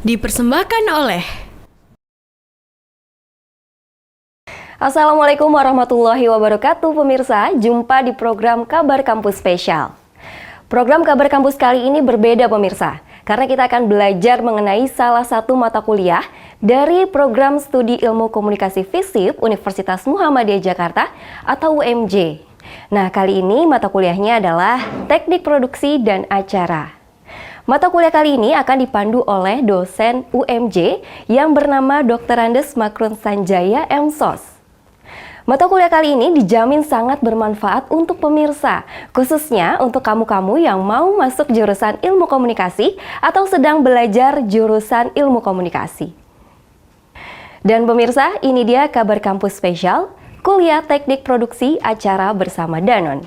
Dipersembahkan oleh Assalamualaikum warahmatullahi wabarakatuh pemirsa, jumpa di program Kabar Kampus Spesial. Program Kabar Kampus kali ini berbeda pemirsa, karena kita akan belajar mengenai salah satu mata kuliah dari program studi ilmu komunikasi FISIP Universitas Muhammadiyah Jakarta atau UMJ. Nah, kali ini mata kuliahnya adalah Teknik Produksi dan Acara. Mata kuliah kali ini akan dipandu oleh dosen UMJ yang bernama Dr. Andes Makrun Sanjaya M.Sos. Mata kuliah kali ini dijamin sangat bermanfaat untuk pemirsa, khususnya untuk kamu-kamu yang mau masuk jurusan ilmu komunikasi atau sedang belajar jurusan ilmu komunikasi. Dan pemirsa, ini dia Kabar Kampus Spesial, Kuliah Teknik Produksi Acara bersama Danon.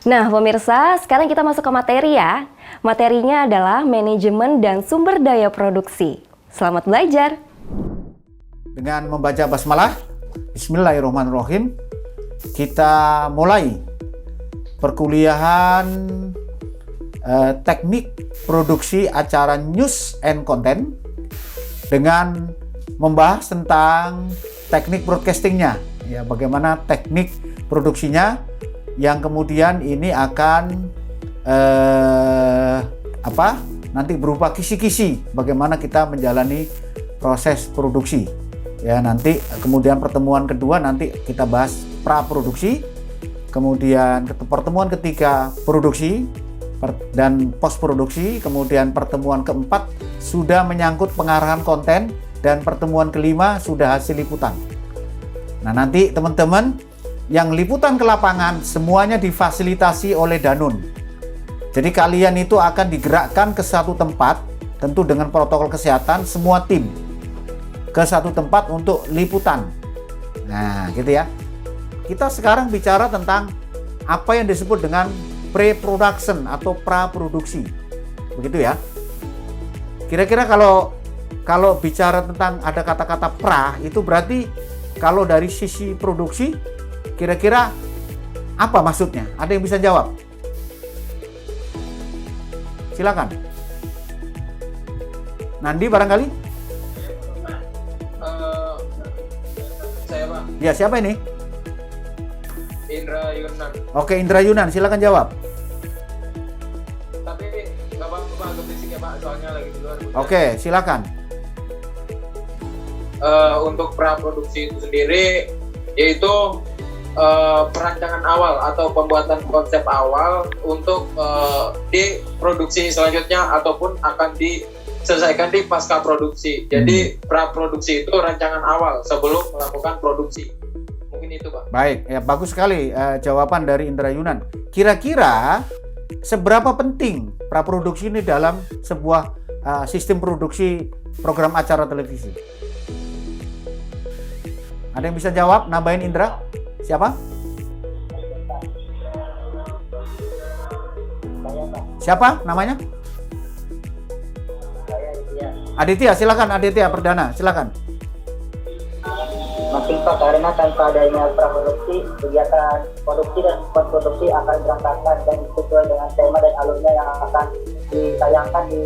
Nah pemirsa, sekarang kita masuk ke materi ya. Materinya adalah manajemen dan sumber daya produksi. Selamat belajar. Dengan membaca basmalah, Bismillahirrahmanirrahim, kita mulai perkuliahan teknik produksi acara news and content dengan membahas tentang teknik broadcastingnya, ya, bagaimana teknik produksinya, yang kemudian ini akan nanti berupa kisi-kisi bagaimana kita menjalani proses produksi. Ya, nanti kemudian pertemuan kedua nanti kita bahas praproduksi, kemudian pertemuan ketiga produksi dan post produksi, kemudian pertemuan keempat sudah menyangkut pengarahan konten, dan pertemuan kelima sudah hasil liputan. Nah, nanti teman-teman yang liputan ke lapangan semuanya difasilitasi oleh Danon. Jadi kalian itu akan digerakkan ke satu tempat, tentu dengan protokol kesehatan, semua tim ke satu tempat untuk liputan. Nah, gitu ya. Kita sekarang bicara tentang apa yang disebut dengan pre-production atau praproduksi. Begitu ya. Kira-kira kalau bicara tentang ada kata-kata pra, itu berarti kalau dari sisi produksi kira-kira apa maksudnya? Ada yang bisa jawab? Silakan. Nandi barangkali? Saya Pak. Ya, siapa ini? Indra Yunan. Oke, Indra Yunan, silakan jawab. Tapi nggak apa-apa agak berisik ya Pak, soalnya lagi di luar. Oke, silakan. Untuk praproduksi itu sendiri yaitu perancangan awal atau pembuatan konsep awal untuk di produksi selanjutnya ataupun akan diselesaikan di pasca produksi. Jadi praproduksi itu rancangan awal sebelum melakukan produksi. Mungkin itu Pak. Baik, ya bagus sekali jawaban dari Indra Yunan. Kira-kira seberapa penting praproduksi ini dalam sebuah sistem produksi program acara televisi? Ada yang bisa jawab? Nambahin Indra? Siapa? Siapa namanya? Aditya, silakan Aditya Perdana, silakan. Masih Pak, karena tanpa adanya praproduksi, kegiatan produksi dan post produksi akan berantakan dan sesuai dengan tema dan alurnya yang akan ditayangkan di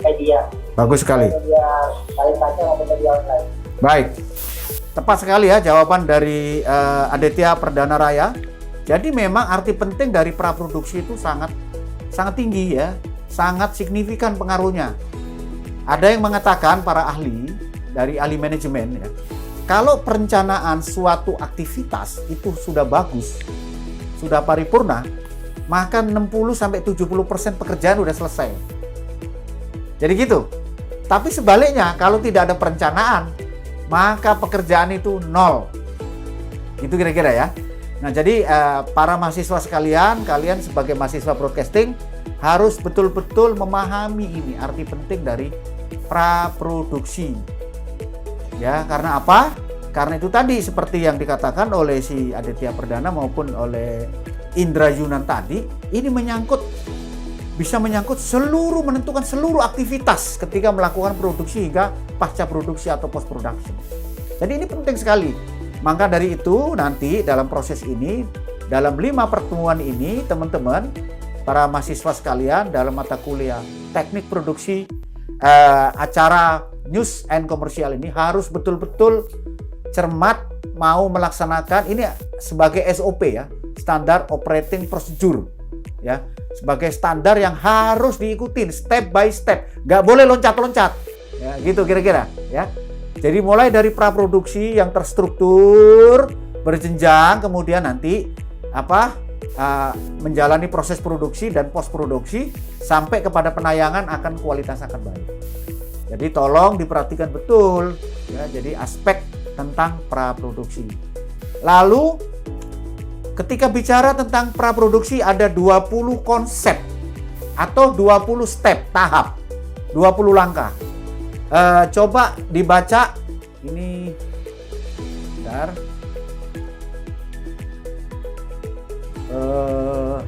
media. Bagus sekali. Media realisasi maupun media online. Baik. Tepat sekali ya jawaban dari Aditya Perdana Raya. Jadi memang arti penting dari praproduksi itu sangat tinggi ya, sangat signifikan pengaruhnya. Ada yang mengatakan para ahli dari ahli manajemen ya, kalau perencanaan suatu aktivitas itu sudah bagus, sudah paripurna, maka 60-70% pekerjaan udah selesai. Jadi gitu. Tapi sebaliknya kalau tidak ada perencanaan, maka pekerjaan itu nol. Itu kira-kira ya. Nah, jadi para mahasiswa sekalian, kalian sebagai mahasiswa broadcasting harus betul-betul memahami ini arti penting dari praproduksi. Ya, karena apa? Karena itu tadi seperti yang dikatakan oleh si Aditya Perdana maupun oleh Indra Yunan tadi, ini bisa menyangkut menentukan seluruh aktivitas ketika melakukan produksi hingga pasca produksi atau post production. Jadi ini penting sekali. Maka dari itu nanti dalam proses ini, dalam 5 pertemuan ini teman-teman, para mahasiswa sekalian dalam mata kuliah teknik produksi acara news and commercial ini harus betul-betul cermat mau melaksanakan ini sebagai SOP ya, standar operating procedure ya, sebagai standar yang harus diikutin step by step, nggak boleh loncat-loncat ya, gitu kira-kira ya. Jadi mulai dari praproduksi yang terstruktur, berjenjang, kemudian nanti menjalani proses produksi dan post produksi sampai kepada penayangan akan kualitas akan baik. Jadi tolong diperhatikan betul ya, jadi aspek tentang praproduksi. Lalu ketika bicara tentang praproduksi ada 20 konsep atau 20 step tahap, 20 langkah. Coba dibaca ini, bentar.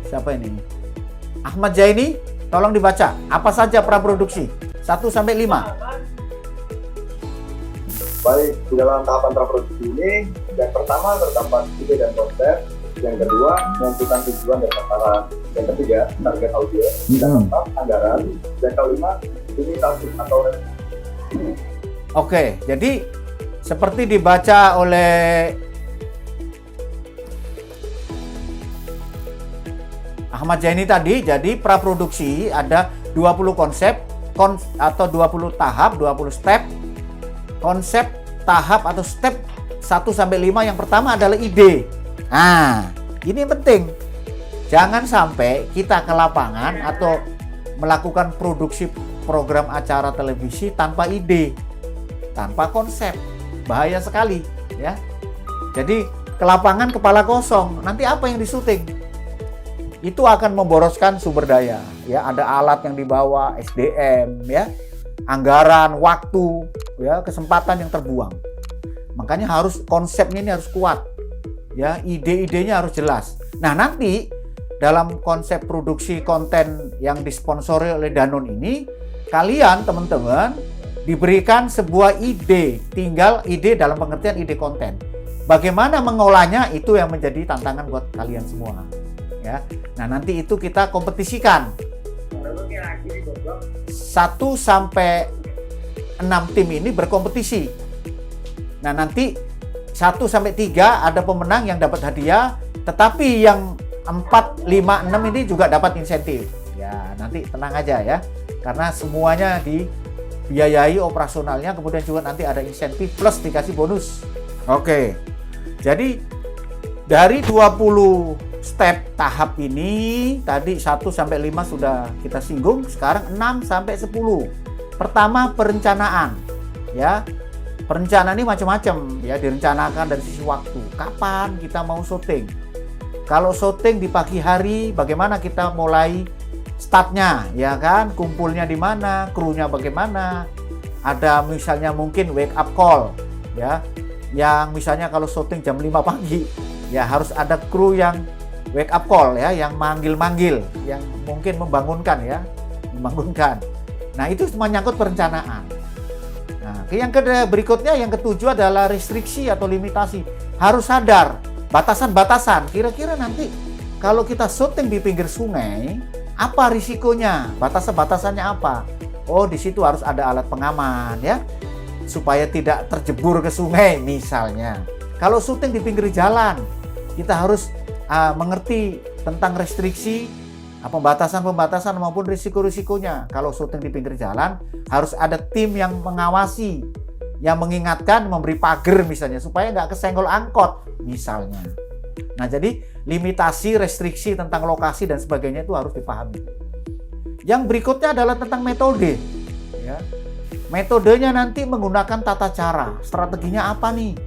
Siapa ini? Ahmad Zaini, tolong dibaca. Apa saja praproduksi? 1 sampai 5. Baik, di dalam tahapan praproduksi ini, yang pertama terdapat ide dan konsep, yang kedua menentukan tujuan dan sasaran, yang ketiga target audiens, yang keempat anggaran, dan kelima limitasi atau Oke, jadi seperti dibaca oleh Ahmad Zaini tadi, jadi praproduksi ada 20 konsep atau 20 tahap, 20 step. Konsep, tahap atau step 1 sampai 5 yang pertama adalah ide. Nah, ini yang penting. Jangan sampai kita ke lapangan atau melakukan produksi program acara televisi tanpa ide, tanpa konsep. Bahaya sekali ya. Jadi ke lapangan kepala kosong, nanti apa yang disuting? Itu akan memboroskan sumber daya ya, ada alat yang dibawa, SDM ya, anggaran, waktu ya, kesempatan yang terbuang. Makanya harus konsepnya ini harus kuat ya, ide-idenya harus jelas. Nah, nanti dalam konsep produksi konten yang disponsori oleh Danone ini, kalian teman-teman diberikan sebuah ide, tinggal ide dalam pengertian ide konten. Bagaimana mengolahnya itu yang menjadi tantangan buat kalian semua. Ya. Nah, nanti itu kita kompetisikan. 1 sampai 6 tim ini berkompetisi. Nah, nanti 1 sampai 3 ada pemenang yang dapat hadiah, tetapi yang 4, 5, 6 ini juga dapat insentif. Ya, nanti tenang aja ya. Karena semuanya dibiayai operasionalnya, kemudian juga nanti ada insentif plus dikasih bonus. Oke. Jadi dari 20 step tahap ini tadi 1 sampai 5 sudah kita singgung, sekarang 6 sampai 10. Pertama, perencanaan. Ya. Perencanaan ini macam-macam ya, direncanakan dari sisi waktu. Kapan kita mau syuting? Kalau syuting di pagi hari, bagaimana kita mulai startnya, ya kan? Kumpulnya di mana, krunya bagaimana? Ada misalnya mungkin wake up call, ya. Yang misalnya kalau syuting jam 5 pagi, ya harus ada kru yang wake up call ya, yang manggil-manggil, yang mungkin membangunkan ya, membangunkan. Nah, itu menyangkut perencanaan. Nah, yang berikutnya, yang ketujuh adalah restriksi atau limitasi. Harus sadar batasan-batasan. Kira-kira nanti kalau kita syuting di pinggir sungai, apa risikonya? Batasan-batasannya apa? Oh, di situ harus ada alat pengaman ya, supaya tidak terjebur ke sungai misalnya. Kalau syuting di pinggir jalan, kita harus mengerti tentang restriksi, pembatasan-pembatasan maupun risiko-risikonya. Kalau syuting di pinggir jalan, harus ada tim yang mengawasi, yang mengingatkan, memberi pagar misalnya, supaya nggak kesenggol angkot misalnya. Nah, jadi limitasi, restriksi tentang lokasi dan sebagainya itu harus dipahami. Yang berikutnya adalah tentang metode. Ya. Metodenya nanti menggunakan tata cara, strateginya apa nih?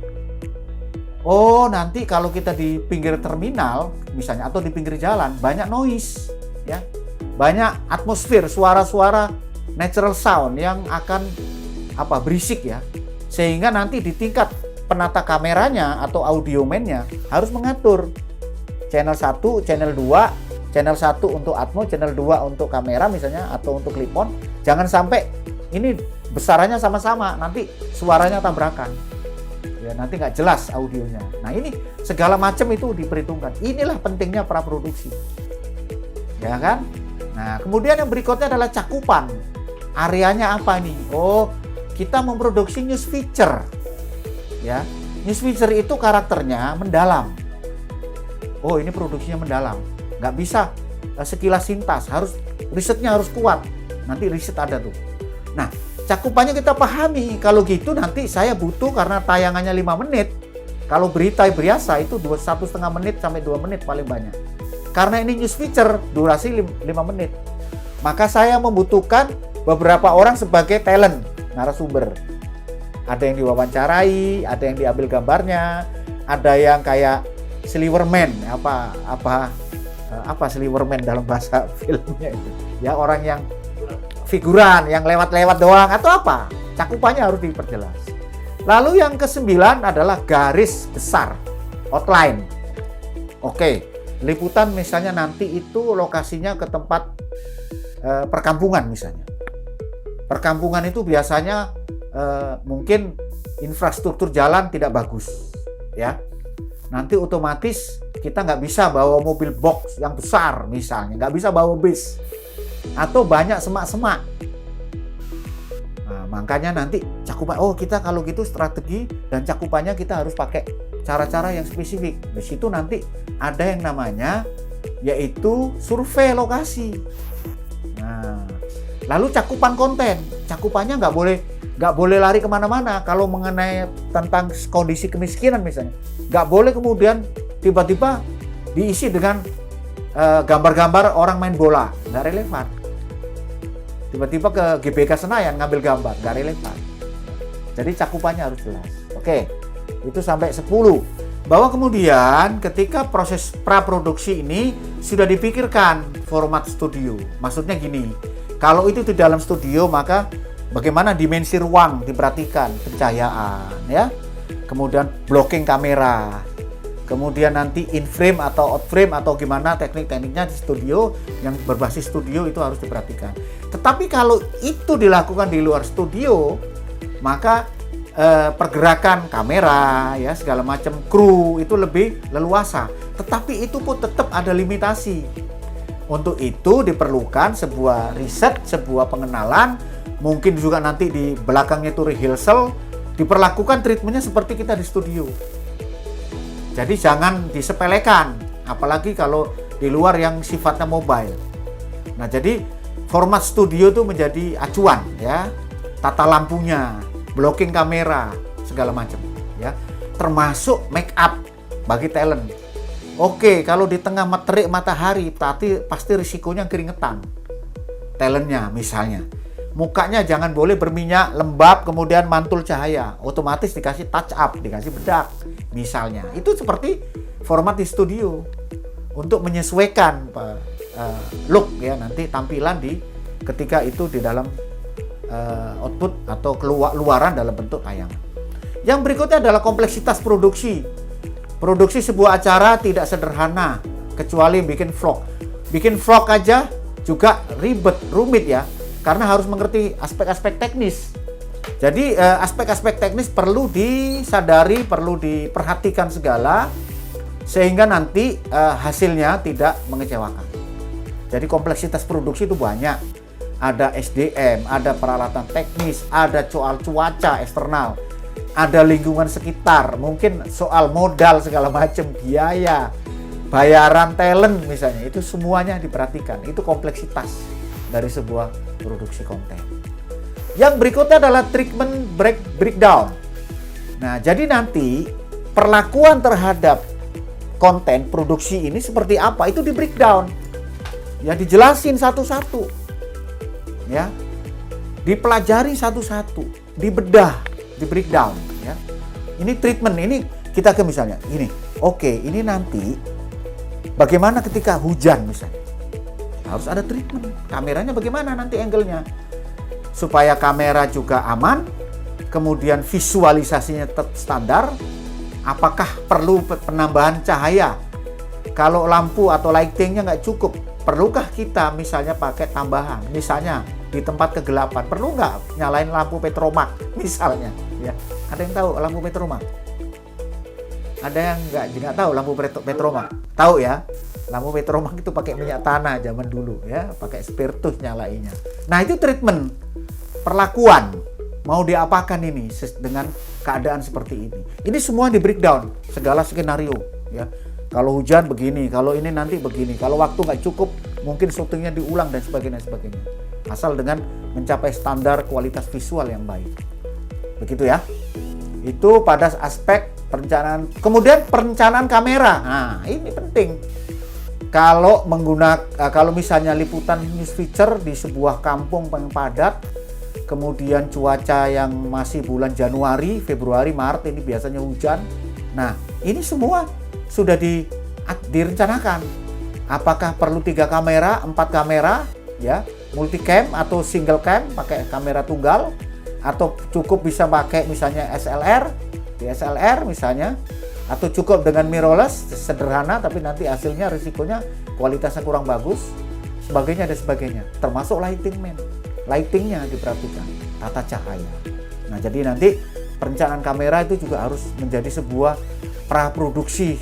Oh, nanti kalau kita di pinggir terminal misalnya atau di pinggir jalan, banyak noise, ya, banyak atmosfer, suara-suara natural sound yang akan berisik ya, sehingga nanti di tingkat penata kameranya atau audiomennya harus mengatur channel 1, channel 2, channel 1 untuk atmo, channel 2 untuk kamera misalnya atau untuk clip-on. Jangan sampai ini besarannya sama-sama, nanti suaranya tabrakan. ya nanti nggak jelas audionya. Nah ini segala macam itu diperhitungkan. Inilah pentingnya praproduksi, ya kan? Nah kemudian yang berikutnya adalah cakupan. Areanya apa nih? Oh, kita memproduksi news feature, ya. News feature itu karakternya mendalam. Oh ini produksinya mendalam, nggak bisa sekilas sintas, harus risetnya harus kuat. Nanti riset ada tuh. Nah cakupannya kita pahami. Kalau gitu nanti saya butuh, karena tayangannya 5 menit. Kalau berita biasa itu 1,5 menit sampai 2 menit paling banyak. Karena ini news feature, durasi 5 menit. Maka saya membutuhkan beberapa orang sebagai talent, narasumber. Ada yang diwawancarai, ada yang diambil gambarnya, ada yang kayak Silverman, apa Silverman dalam bahasa filmnya itu. Ya orang yang figuran yang lewat-lewat doang atau apa, cakupannya harus diperjelas. Lalu yang ke-9 adalah garis besar, outline. Oke, liputan misalnya nanti itu lokasinya ke tempat perkampungan misalnya. Perkampungan itu biasanya mungkin infrastruktur jalan tidak bagus, ya. Nanti otomatis kita nggak bisa bawa mobil box yang besar misalnya, nggak bisa bawa bis. Atau banyak semak-semak. Nah, makanya nanti cakupan, oh kita kalau gitu strategi dan cakupannya kita harus pakai cara-cara yang spesifik. Di situ nanti ada yang namanya yaitu survei lokasi. Nah, lalu cakupan konten, cakupannya nggak boleh lari kemana-mana. Kalau mengenai tentang kondisi kemiskinan misalnya, nggak boleh kemudian tiba-tiba diisi dengan gambar-gambar orang main bola, nggak relevan. Tiba-tiba ke GBK Senayan ngambil gambar, nggak relevan. Jadi cakupannya harus jelas. Oke, itu sampai 10. Bahwa kemudian ketika proses praproduksi ini sudah dipikirkan format studio. Maksudnya gini, kalau itu di dalam studio maka bagaimana dimensi ruang diperhatikan, pencahayaan, ya. Kemudian blocking kamera. Kemudian nanti in frame atau out frame atau gimana teknik-tekniknya di studio yang berbasis studio itu harus diperhatikan. Tetapi kalau itu dilakukan di luar studio, maka pergerakan kamera ya segala macam kru itu lebih leluasa. Tetapi itu pun tetap ada limitasi. Untuk itu diperlukan sebuah riset, sebuah pengenalan, mungkin juga nanti di belakangnya itu rehearsal, diperlakukan treatmentnya seperti kita di studio. Jadi jangan disepelekan, apalagi kalau di luar yang sifatnya mobile. Nah, jadi format studio itu menjadi acuan ya, tata lampunya, blocking kamera, segala macam ya. Termasuk make up bagi talent. Oke, kalau di tengah terik matahari, pasti risikonya keringetan. Talentnya misalnya. Mukanya jangan boleh berminyak, lembab, kemudian mantul cahaya. Otomatis dikasih touch up, dikasih bedak misalnya. Itu seperti format di studio untuk menyesuaikan look ya nanti tampilan di ketika itu di dalam output atau keluaran dalam bentuk tayangan. Yang berikutnya adalah kompleksitas produksi. Produksi sebuah acara tidak sederhana kecuali bikin vlog. Bikin vlog aja juga rumit ya. Karena harus mengerti aspek-aspek teknis. Jadi aspek-aspek teknis perlu disadari, perlu diperhatikan segala, sehingga nanti hasilnya tidak mengecewakan. Jadi kompleksitas produksi itu banyak. Ada SDM, ada peralatan teknis, ada soal cuaca eksternal, ada lingkungan sekitar, mungkin soal modal segala macam, biaya, bayaran talent misalnya, itu semuanya diperhatikan. Itu kompleksitas dari sebuah produksi konten. Yang berikutnya adalah treatment breakdown. Nah, jadi nanti perlakuan terhadap konten produksi ini seperti apa itu di breakdown. Ya dijelasin satu-satu. Ya. Dipelajari satu-satu, dibedah, di breakdown ya. Ini treatment, ini kita ke misalnya ini. Oke, ini nanti bagaimana ketika hujan misalnya. Harus ada treatment. Kameranya bagaimana nanti angle-nya? Supaya kamera juga aman, kemudian visualisasinya tetap standar. Apakah perlu penambahan cahaya? Kalau lampu atau lighting-nya nggak cukup, perlukah kita misalnya pakai tambahan? Misalnya di tempat kegelapan, perlu nggak nyalain lampu petromak misalnya? Ya, ada yang tahu lampu petromak? Ada yang nggak tahu lampu Petromax? Tahu ya? Lampu Petromax itu pakai minyak tanah zaman dulu ya, pakai spiritus nyalainnya. Nah, itu treatment, perlakuan. Mau diapakan ini dengan keadaan seperti ini? Ini semua di breakdown, segala skenario ya. Kalau hujan begini, kalau ini nanti begini, kalau waktu nggak cukup mungkin syutingnya diulang dan sebagainya. Asal dengan mencapai standar kualitas visual yang baik. Begitu ya. Itu pada aspek perencanaan. Kemudian perencanaan kamera. Nah, ini penting. Kalau misalnya liputan news feature di sebuah kampung yang padat, kemudian cuaca yang masih bulan Januari, Februari, Maret ini biasanya hujan. Nah, ini semua sudah direncanakan. Apakah perlu 3 kamera, 4 kamera, ya, multicam atau single cam pakai kamera tunggal, atau cukup bisa pakai misalnya DSLR misalnya, atau cukup dengan mirrorless sederhana tapi nanti hasilnya risikonya kualitasnya kurang bagus, sebagainya dan sebagainya. Termasuk lightingnya diperhatikan, tata cahaya. Nah, jadi nanti perencanaan kamera itu juga harus menjadi sebuah praproduksi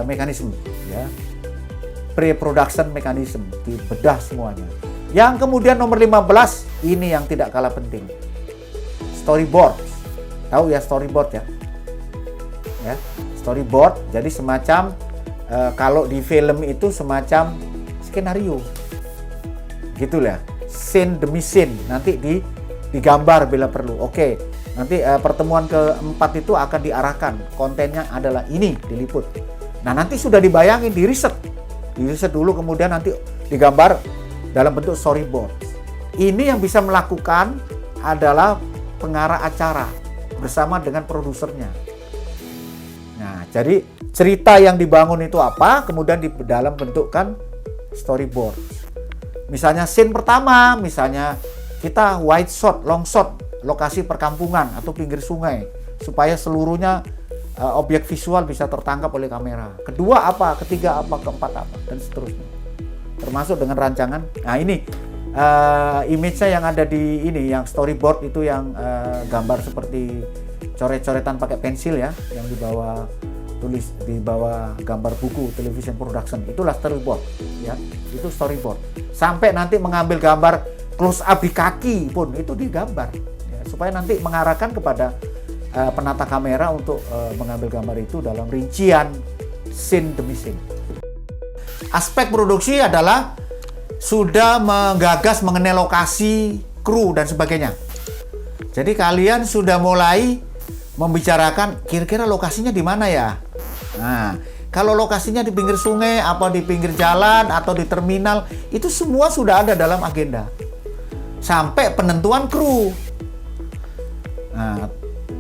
mekanisme ya, pre-production mechanism, dibedah semuanya. Yang kemudian nomor 15 ini yang tidak kalah penting, storyboard. Tahu ya storyboard ya? Ya, storyboard. Jadi semacam kalau di film itu semacam skenario, gitulah, scene demi scene nanti digambar bila perlu. Oke, nanti pertemuan keempat itu akan diarahkan, kontennya adalah ini, diliput. Nah, nanti sudah dibayangin, diriset dulu, kemudian nanti digambar dalam bentuk storyboard. Ini yang bisa melakukan adalah pengarah acara bersama dengan produsernya. Nah, jadi cerita yang dibangun itu apa, kemudian di dalam bentukkan storyboard. Misalnya scene pertama, misalnya kita wide shot, long shot, lokasi perkampungan atau pinggir sungai, supaya seluruhnya objek visual bisa tertangkap oleh kamera. Kedua apa, ketiga apa, keempat apa, dan seterusnya. Termasuk dengan rancangan. Nah, ini image-nya yang ada di ini, yang storyboard itu yang gambar seperti coret-coretan pakai pensil ya, yang di bawah gambar buku television production, itulah storyboard ya, itu storyboard. Sampai nanti mengambil gambar close up di kaki pun itu digambar ya, supaya nanti mengarahkan kepada penata kamera untuk mengambil gambar itu dalam rincian scene demi scene. Aspek produksi adalah sudah menggagas mengenai lokasi, kru dan sebagainya. Jadi kalian sudah mulai membicarakan kira-kira lokasinya di mana ya. Nah, kalau lokasinya di pinggir sungai, apa di pinggir jalan atau di terminal, itu semua sudah ada dalam agenda. Sampai penentuan kru. Nah,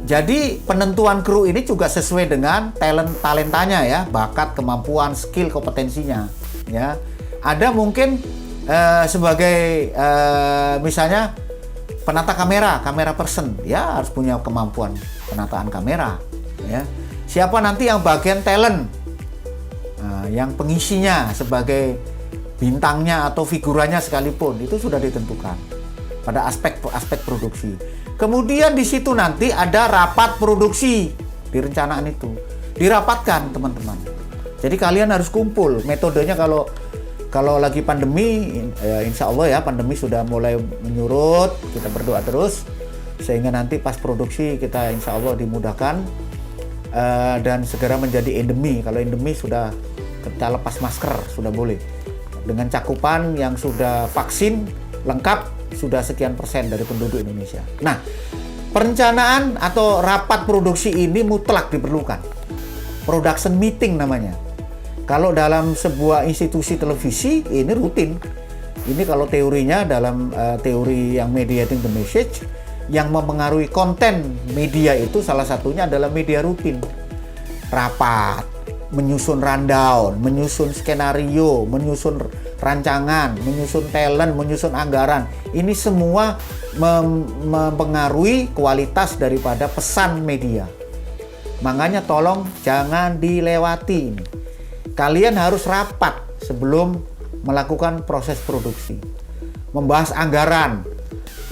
jadi penentuan kru ini juga sesuai dengan talentanya ya, bakat, kemampuan, skill, kompetensinya ya. Ada mungkin sebagai misalnya penata kamera person ya, harus punya kemampuan penataan kamera ya. Siapa nanti yang bagian talent, yang pengisinya sebagai bintangnya atau figurannya sekalipun, itu sudah ditentukan pada aspek produksi. Kemudian di situ nanti ada rapat produksi, di rencanaan itu dirapatkan teman-teman. Jadi kalian harus kumpul. Metodenya kalau lagi pandemi, insya Allah ya, pandemi sudah mulai menyurut, kita berdoa terus sehingga nanti pas produksi kita insya Allah dimudahkan dan segera menjadi endemi. Kalau endemi sudah kita lepas masker, sudah boleh, dengan cakupan yang sudah vaksin lengkap sudah sekian persen dari penduduk Indonesia. Nah, perencanaan atau rapat produksi ini mutlak diperlukan. Production meeting namanya. Kalau dalam sebuah institusi televisi ini rutin. Ini kalau teorinya dalam teori yang mediating the message, yang mempengaruhi konten media itu salah satunya adalah media rutin. Rapat, menyusun rundown, menyusun skenario, menyusun rancangan, menyusun talent, menyusun anggaran. Ini semua mempengaruhi kualitas daripada pesan media. Makanya tolong jangan dilewati. Kalian harus rapat sebelum melakukan proses produksi. Membahas anggaran,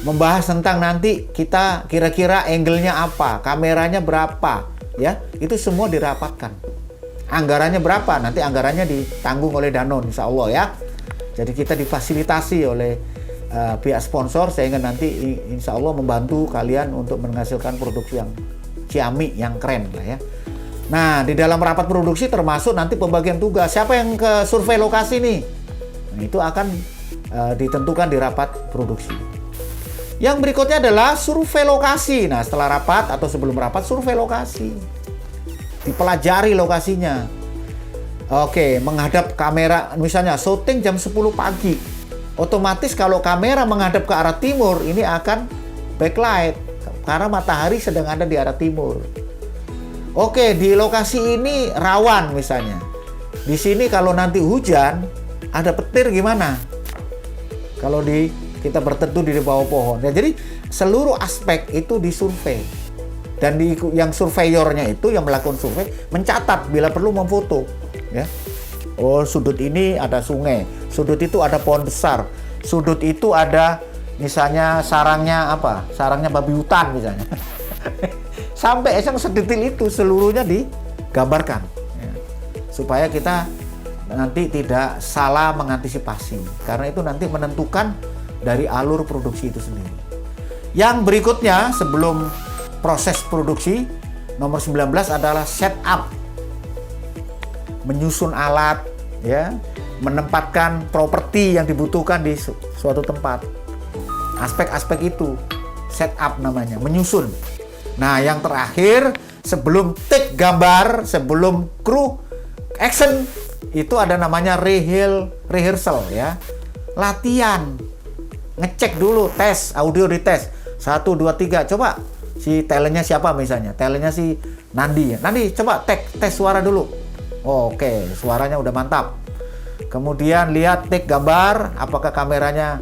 membahas tentang nanti kita kira-kira angle-nya apa, kameranya berapa, ya, itu semua dirapatkan. Anggarannya berapa? Nanti anggarannya ditanggung oleh Danone, insya Allah ya. Jadi kita difasilitasi oleh pihak sponsor sehingga nanti insya Allah membantu kalian untuk menghasilkan produksi yang ciamik, yang keren lah ya. Nah, di dalam rapat produksi termasuk nanti pembagian tugas. Siapa yang ke survei lokasi nih? Nah, itu akan ditentukan di rapat produksi. Yang berikutnya adalah survei lokasi. Nah, setelah rapat atau sebelum rapat, survei lokasi. Dipelajari lokasinya. Oke, menghadap kamera, misalnya syuting jam 10 pagi. Otomatis kalau kamera menghadap ke arah timur, ini akan backlight. Karena matahari sedang ada di arah timur. Oke, di lokasi ini rawan misalnya. Di sini kalau nanti hujan, ada petir gimana? Kalau kita berteduh di bawah pohon. Ya, jadi seluruh aspek itu disurvei. Dan yang surveyornya itu yang melakukan survei mencatat bila perlu memfoto. Ya. Oh, sudut ini ada sungai, sudut itu ada pohon besar, sudut itu ada misalnya sarangnya babi hutan misalnya. Sampai yang sedetil itu seluruhnya digambarkan ya. Supaya kita nanti tidak salah mengantisipasi, karena itu nanti menentukan dari alur produksi itu sendiri. Yang berikutnya sebelum proses produksi, nomor 19 adalah setup. Menyusun alat, ya, menempatkan properti yang dibutuhkan di suatu tempat. Aspek-aspek itu setup namanya, menyusun. Nah, yang terakhir sebelum take gambar, sebelum kru action, itu ada namanya rehearsal ya. Latihan. Ngecek dulu, tes, audio dites. 1, 2, 3, coba si talentnya siapa misalnya? Talentnya si Nandi. Nandi, coba tes suara dulu. Oke, suaranya udah mantap. Kemudian lihat take gambar, apakah kameranya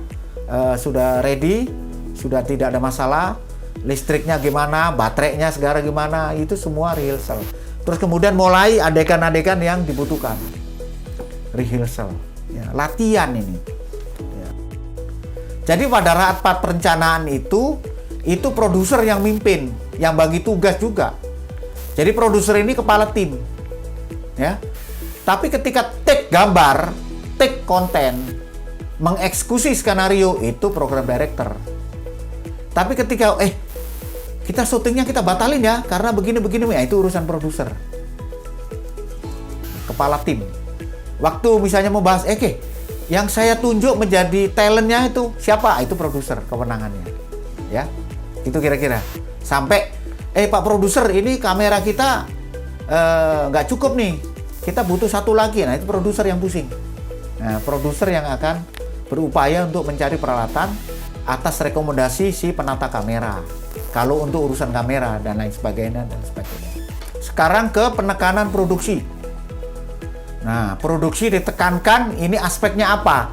sudah ready, sudah tidak ada masalah, listriknya gimana, baterainya segala gimana, itu semua rehearsal. Terus kemudian mulai adegan-adegan yang dibutuhkan. Rehearsal, ya, latihan ini. Ya. Jadi pada rapat perencanaan itu produser yang mimpin, yang bagi tugas juga. Jadi produser ini kepala tim. Ya. Tapi ketika take gambar, take konten, mengeksekusi skenario itu program director. Tapi ketika kita syutingnya kita batalin ya karena begini ya, itu urusan produser. Kepala tim. Waktu misalnya mau bahas yang saya tunjuk menjadi talentnya itu siapa? Itu produser kewenangannya. Ya. Itu kira-kira. Sampai Pak produser, ini kamera kita nggak cukup nih. Kita butuh satu lagi. Nah, itu produser yang pusing. Nah, produser yang akan berupaya untuk mencari peralatan atas rekomendasi si penata kamera. Kalau untuk urusan kamera dan lain sebagainya dan sebagainya. Sekarang ke penekanan produksi. Nah, produksi ditekankan ini aspeknya apa?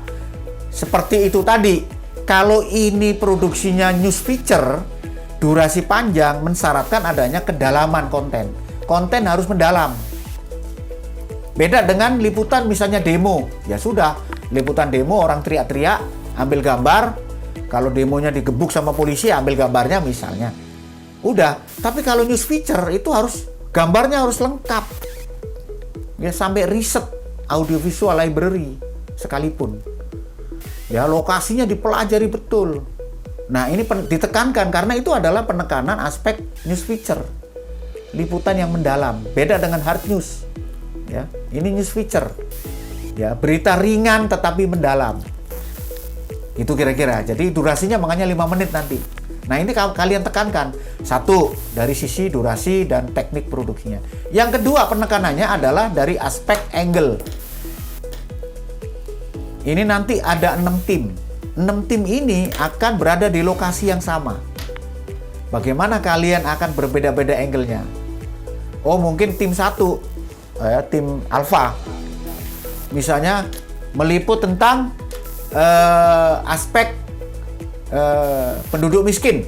Seperti itu tadi. Kalau ini produksinya news feature, durasi panjang mensyaratkan adanya kedalaman konten. Konten harus mendalam. Beda dengan liputan misalnya demo. Ya sudah, liputan demo orang teriak-teriak, ambil gambar. Kalau demonya digebuk sama polisi, ambil gambarnya misalnya. Udah, tapi kalau news feature itu gambarnya harus lengkap. Ya sampai riset audiovisual library sekalipun. Ya lokasinya dipelajari betul. Nah, ini ditekankan karena itu adalah penekanan aspek news feature. Liputan yang mendalam, beda dengan hard news. Ya, ini news feature. Ya, berita ringan tetapi mendalam. Itu kira-kira. Jadi durasinya makanya 5 menit nanti. Nah, ini kalian tekankan. Satu, dari sisi durasi dan teknik produksinya. Yang kedua, penekanannya adalah dari aspek angle. Ini nanti ada 6 tim. 6 tim ini akan berada di lokasi yang sama. Bagaimana kalian akan berbeda-beda angle-nya? Oh, mungkin tim 1. Tim Alpha misalnya meliput tentang aspek penduduk miskin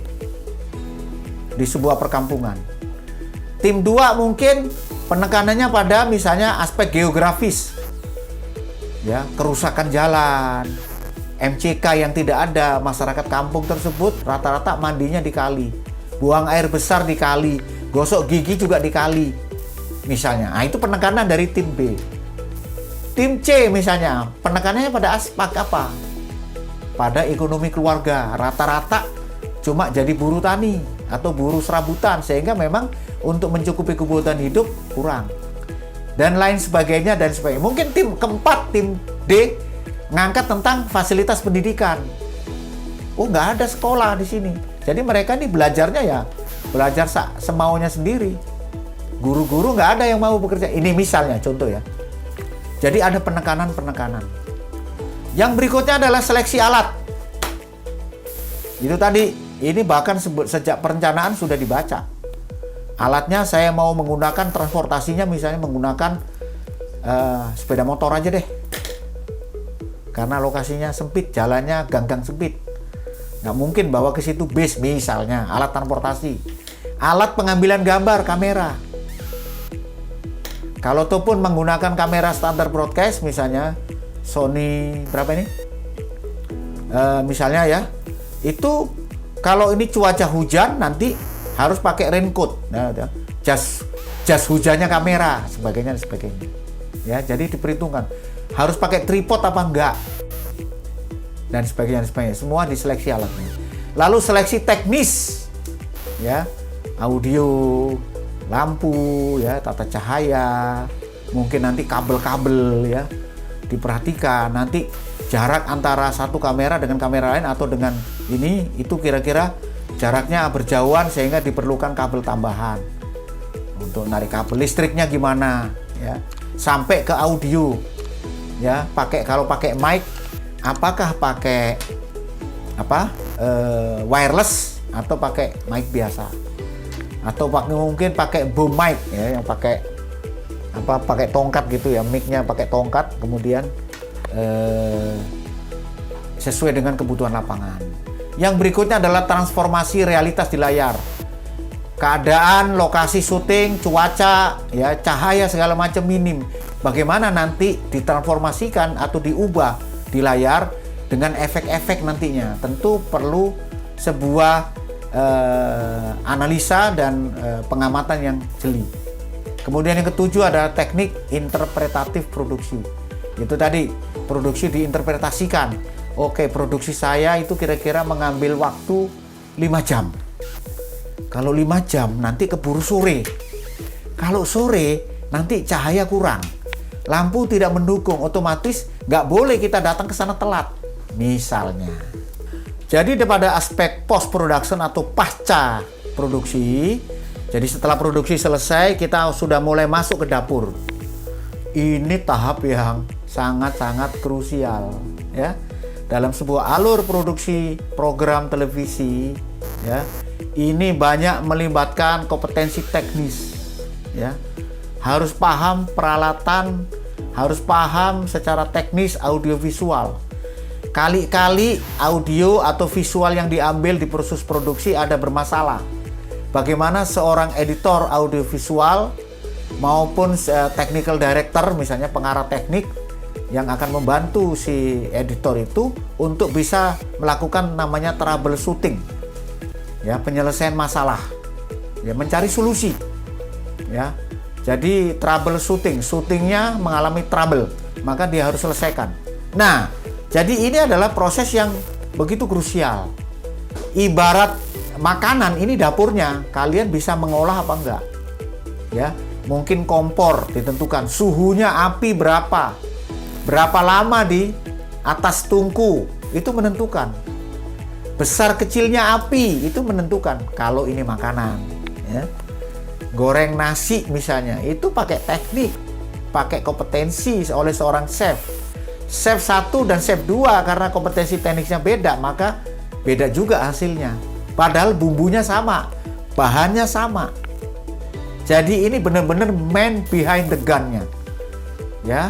di sebuah perkampungan. Tim 2 mungkin penekanannya pada misalnya aspek geografis, ya, kerusakan jalan, MCK yang tidak ada, masyarakat kampung tersebut rata-rata mandinya di kali, buang air besar di kali, gosok gigi juga dikali misalnya. Nah, itu penekanan dari tim B. Tim C misalnya, penekanannya pada aspek apa? Pada ekonomi keluarga. Rata-rata cuma jadi buruh tani atau buruh serabutan, sehingga memang untuk mencukupi kebutuhan hidup kurang. Dan lain sebagainya dan sebagainya. Mungkin tim keempat, tim D, ngangkat tentang fasilitas pendidikan. Oh, nggak ada sekolah di sini. Jadi mereka nih belajarnya ya belajar semaunya sendiri. Guru-guru nggak ada yang mau bekerja. Ini misalnya contoh ya. Jadi ada penekanan-penekanan. Yang berikutnya adalah seleksi alat. Itu tadi, ini bahkan sejak perencanaan sudah dibaca. Alatnya saya mau menggunakan transportasinya misalnya menggunakan sepeda motor aja deh. Karena lokasinya sempit, jalannya gang-gang sempit. Nggak mungkin bawa ke situ bus misalnya, alat transportasi. Alat pengambilan gambar, kamera. Kalau itu pun menggunakan kamera standar broadcast misalnya Sony berapa ini? Misalnya ya, itu kalau ini cuaca hujan nanti harus pakai raincoat, nah, jas hujannya kamera, sebagainya dan sebagainya. Ya, jadi diperhitungkan harus pakai tripod apa enggak dan sebagainya. Semua diseleksi alatnya. Lalu seleksi teknis, ya, audio, lampu, ya, tata cahaya, mungkin nanti kabel-kabel, ya, diperhatikan. Nanti jarak antara satu kamera dengan kamera lain atau dengan ini itu kira-kira jaraknya berjauhan sehingga diperlukan kabel tambahan. Untuk narik kabel listriknya gimana, ya, sampai ke audio, ya, kalau pakai mic, apakah pakai wireless atau pakai mic biasa, atau mungkin pakai boom mic, ya, yang pakai tongkat gitu ya, mic-nya pakai tongkat, kemudian sesuai dengan kebutuhan lapangan. Yang berikutnya adalah transformasi realitas di layar. Keadaan, lokasi syuting, cuaca, ya, cahaya segala macam minim. Bagaimana nanti ditransformasikan atau diubah di layar dengan efek-efek nantinya. Tentu perlu sebuah analisa dan pengamatan yang jeli. Kemudian yang ketujuh adalah teknik interpretatif produksi. Itu tadi, produksi diinterpretasikan. Oke, produksi saya itu kira-kira mengambil waktu 5 jam. Kalau 5 jam nanti keburu sore. Kalau sore nanti cahaya kurang. Lampu tidak mendukung, otomatis nggak boleh kita datang ke sana telat. Misalnya. Jadi pada aspek post production atau pasca produksi. Jadi setelah produksi selesai kita sudah mulai masuk ke dapur. Ini tahap yang sangat-sangat krusial, ya. Dalam sebuah alur produksi program televisi, ya, ini banyak melibatkan kompetensi teknis, ya. Harus paham peralatan, harus paham secara teknis audiovisual. Kali-kali audio atau visual yang diambil di proses produksi ada bermasalah. Bagaimana seorang editor audiovisual maupun technical director, misalnya pengarah teknik, yang akan membantu si editor itu untuk bisa melakukan namanya troubleshooting, ya, penyelesaian masalah, ya, mencari solusi, ya. Jadi troubleshooting, syutingnya mengalami trouble, maka dia harus selesaikan. Nah, jadi ini adalah proses yang begitu krusial. Ibarat makanan, ini dapurnya, kalian bisa mengolah apa enggak, ya. Mungkin kompor ditentukan, suhunya api berapa lama di atas tungku, itu menentukan. Besar kecilnya api itu menentukan kalau ini makanan, ya. Goreng nasi misalnya, itu pakai teknik, pakai kompetensi oleh seorang chef. Chef 1 dan chef 2 karena kompetensi tekniknya beda, maka beda juga hasilnya. Padahal bumbunya sama, bahannya sama. Jadi ini benar-benar man behind the gun-nya, ya.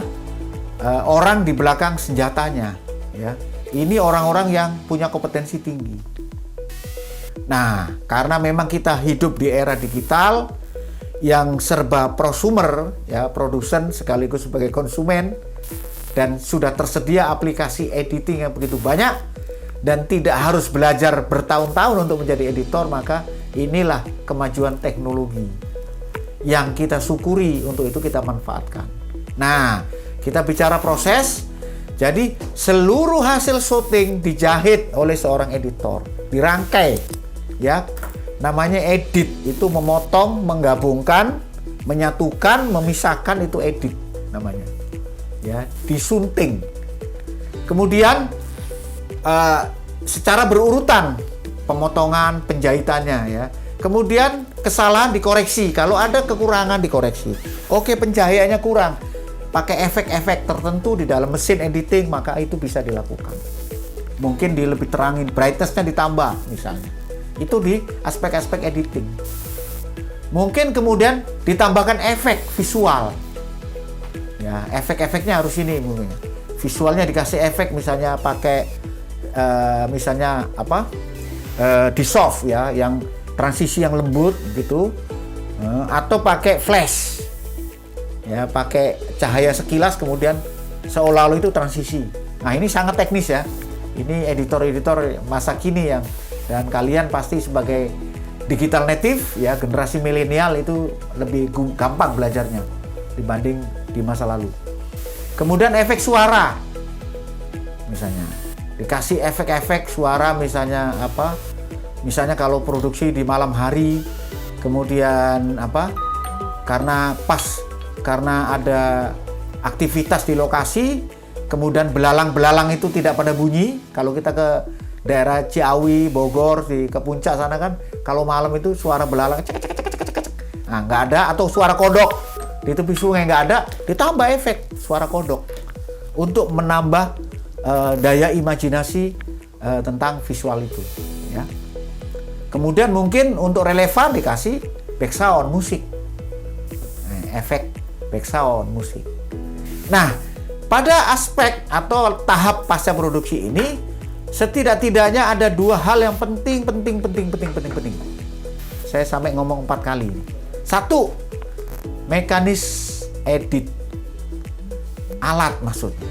Orang di belakang senjatanya, ya. Ini orang-orang yang punya kompetensi tinggi. Nah, karena memang kita hidup di era digital yang serba prosumer, ya, produsen sekaligus sebagai konsumen, dan sudah tersedia aplikasi editing yang begitu banyak dan tidak harus belajar bertahun-tahun untuk menjadi editor, maka Inilah kemajuan teknologi yang kita syukuri, untuk itu kita manfaatkan. Nah, kita bicara proses. Jadi seluruh hasil syuting dijahit oleh seorang editor, dirangkai, ya. Namanya edit, itu memotong, menggabungkan, menyatukan, memisahkan, itu edit namanya. Ya, disunting. Kemudian secara berurutan pemotongan, penjahitannya, ya. Kemudian kesalahan dikoreksi, kalau ada kekurangan dikoreksi. Oke, penjahitannya kurang, pakai efek-efek tertentu di dalam mesin editing, maka itu bisa dilakukan. Mungkin lebih terangin, brightness-nya ditambah misalnya. Itu di aspek-aspek editing. Mungkin kemudian ditambahkan efek visual. Ya, efek-efeknya harus ini mungkin. Visualnya dikasih efek, misalnya pakai misalnya apa? Di soft, ya, yang transisi yang lembut gitu. Atau pakai flash. Ya, pakai cahaya sekilas kemudian seolah-olah itu transisi. Nah, ini sangat teknis ya. Ini editor-editor masa kini yang, dan kalian pasti sebagai digital native, ya, generasi milenial, itu lebih gampang belajarnya dibanding di masa lalu. Kemudian efek suara, misalnya dikasih efek-efek suara, misalnya apa? Misalnya kalau produksi di malam hari, kemudian apa? Karena ada aktivitas di lokasi, kemudian belalang-belalang itu tidak pada bunyi. Kalau kita ke daerah Ciawi, Bogor, ke puncak sana kan, kalau malam itu suara belalang cek cek cek cek cek. Nah, nggak ada, atau suara kodok di tepi sungai nggak ada, ditambah efek suara kodok untuk menambah daya imajinasi tentang visual itu, ya. Kemudian mungkin untuk relevan dikasih background musik, efek background musik. Nah, pada aspek atau tahap pasca produksi ini, setidak-tidaknya ada dua hal yang penting. Saya sampai ngomong 4 kali. 1, mekanis edit, alat maksudnya,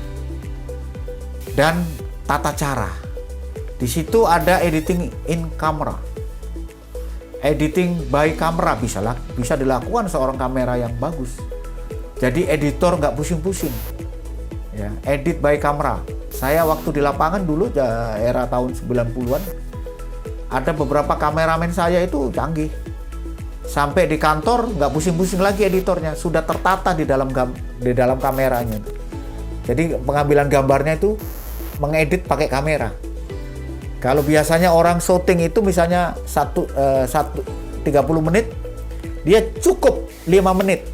dan tata cara. Di situ ada editing in camera, editing by camera, bisa dilakukan seorang kamera yang bagus. Jadi editor nggak pusing-pusing. Ya, edit by camera. Saya waktu di lapangan dulu, era tahun 90-an, ada beberapa kameramen saya itu canggih. Sampai di kantor nggak pusing-pusing lagi editornya, sudah tertata di dalam kameranya. Jadi pengambilan gambarnya itu mengedit pakai kamera. Kalau biasanya orang syuting itu misalnya 30 menit, dia cukup 5 menit.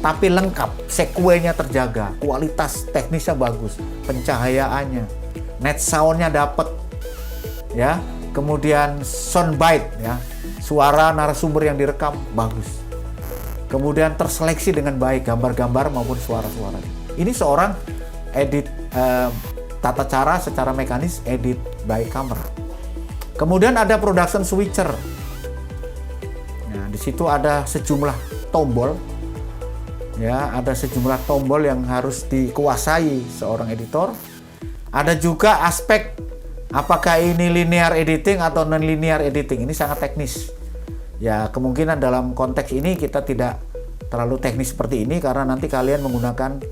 Tapi lengkap, sekuennya terjaga, kualitas teknisnya bagus, pencahayaannya, net soundnya dapat, ya. Kemudian soundbite, ya, suara narasumber yang direkam bagus. Kemudian terseleksi dengan baik gambar-gambar maupun suara-suara. Ini seorang edit tata cara secara mekanis, edit by camera. Kemudian ada production switcher. Nah, di situ ada sejumlah tombol. Ya, ada sejumlah tombol yang harus dikuasai seorang editor. Ada juga aspek apakah ini linear editing atau non-linear editing. Ini sangat teknis. Ya, kemungkinan dalam konteks ini kita tidak terlalu teknis seperti ini karena nanti kalian menggunakan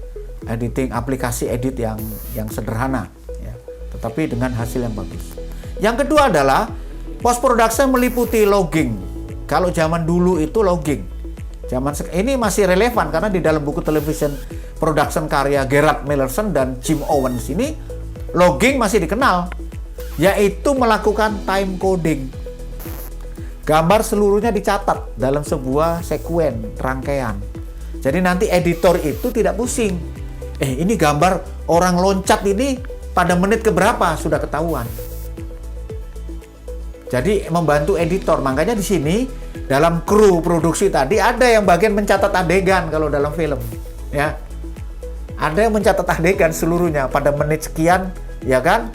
editing aplikasi edit yang sederhana, ya, tetapi dengan hasil yang bagus. Yang kedua adalah post production meliputi logging. Kalau zaman dulu itu logging. Ini masih relevan karena di dalam buku television production karya Gerard Millerson dan Jim Owens ini logging masih dikenal, yaitu melakukan time coding. Gambar seluruhnya dicatat dalam sebuah sekuen rangkaian. Jadi nanti editor itu tidak pusing. Ini gambar orang loncat ini pada menit keberapa sudah ketahuan. Jadi membantu editor. Makanya di sini dalam kru produksi tadi ada yang bagian mencatat adegan kalau dalam film, ya. Ada yang mencatat adegan seluruhnya pada menit sekian, ya kan?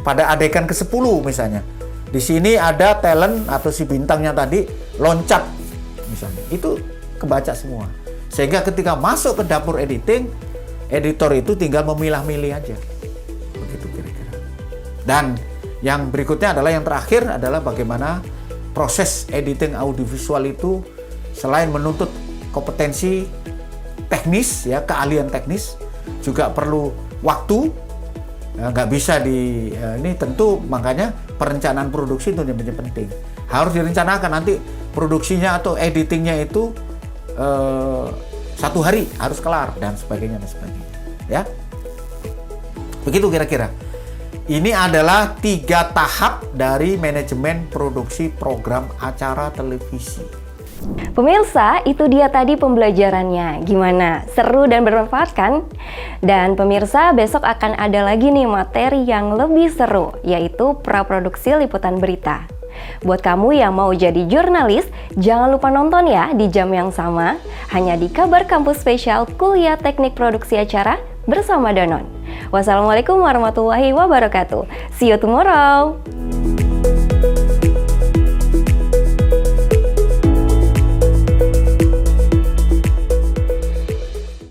Pada adegan ke-10 misalnya. Di sini ada talent atau si bintangnya tadi loncat misalnya. Itu kebaca semua. Sehingga ketika masuk ke dapur editing, editor itu tinggal memilah-milih aja. Begitu kira-kira. Dan yang berikutnya adalah yang terakhir adalah bagaimana proses editing audiovisual itu selain menuntut kompetensi teknis, ya keahlian teknis, juga perlu waktu. Nggak bisa ini tentu, makanya perencanaan produksi itu yang penting. Harus direncanakan nanti produksinya atau editingnya itu 1 hari harus kelar dan sebagainya. Ya, begitu kira-kira. Ini adalah 3 tahap dari manajemen produksi program acara televisi. Pemirsa, itu dia tadi pembelajarannya. Gimana? Seru dan bermanfaat kan? Dan pemirsa, besok akan ada lagi nih materi yang lebih seru, yaitu praproduksi liputan berita. Buat kamu yang mau jadi jurnalis, jangan lupa nonton ya di jam yang sama, hanya di Kabar Kampus Spesial Kuliah Teknik Produksi Acara bersama Danon. Wassalamualaikum warahmatullahi wabarakatuh. See you tomorrow.